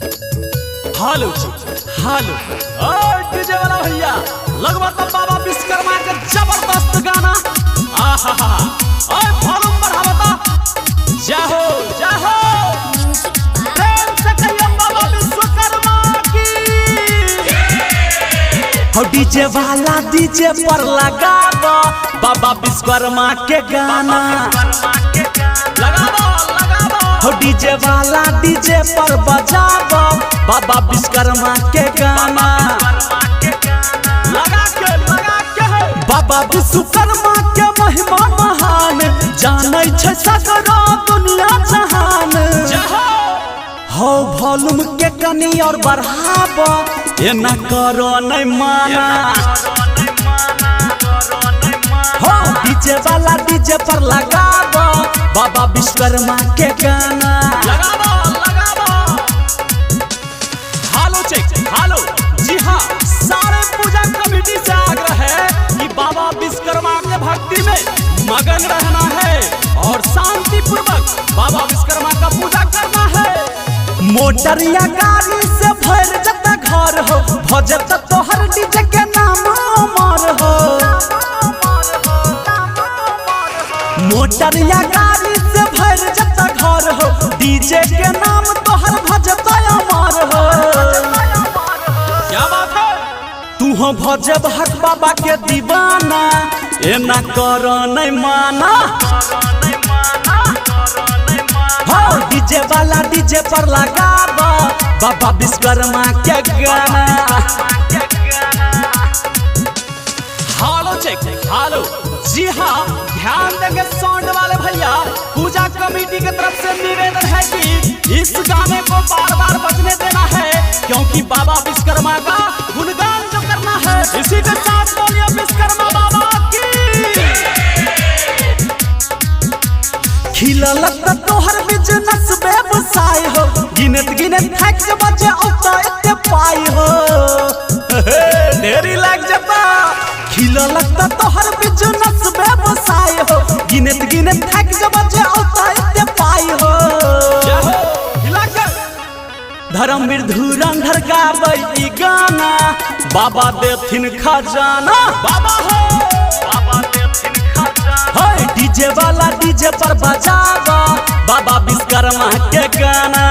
हालो हालो डीजे वाला भैया लगवा तो बाबा विश्वकर्मा के जबरदस्त गाना आहा ओए वॉल्यूम बढ़ावा तो जय हो प्रेम से कहियो बाबा विश्वकर्मा की हो डीजे वाला डीजे पर लगाबो बाबा विश्वकर्मा के गाना लगाबो हो डीजे वाला डीजे पर बजाबो बाबा विश्वकर्मा के गाना लगा के बाबा विश्वकर्मा के महिमा महान जानै छै सगरो दुनिया जहान हो वॉल्यूम के कनी और बढ़ाबो एना करो नै माना हो डीजे वाला डीजे पर लगाबो बाबा विश्वकर्मा के गाना हालो जी हाँ सारे पूजा कमेटी से आग्रह है कि बाबा विश्वकर्मा के भक्ति में मगन रहना है और शांति पूर्वक बाबा विश्वकर्मा का पूजा करना है। मोटर या गाड़ी से भर जता घर हो भजत तोहर डीजे के नाम अमर हो मोटर या गाड़ी से भर जता घर हो डीजे के नाम तोहर भजत अमर हो तू हो भजब हक बाबा के दीवाना एना करो नहीं माना हो डीजे वाला डीजे पर लगाबो बाबा विश्वकर्मा के गाना हालो जी हाँ ध्यान देंगे साउंड वाले भैया पूजा कमेटी की तरफ से निवेदन है कि इस गाने को बार बार बजने देना है क्योंकि बाबा विश्वकर्मा का गुणगान जो करना है। इसी के साथ बोलिए विश्वकर्मा बाबा की खिलल तोहर बिजनेस व्यवसाय हो गिनत थक बचे औते पाई हो ढेरी लग जाता खिलल तोहर बिजनेस व्यवसाय हो गिनत थक बचे औते पाई हो धर्मवीर धुरंधर गाबै ई गाना बाबा देथिन खजाना बाबा देथिन खजाना डीजे वाला डीजे पर बजाबो बाबा विश्वकर्मा के गाना।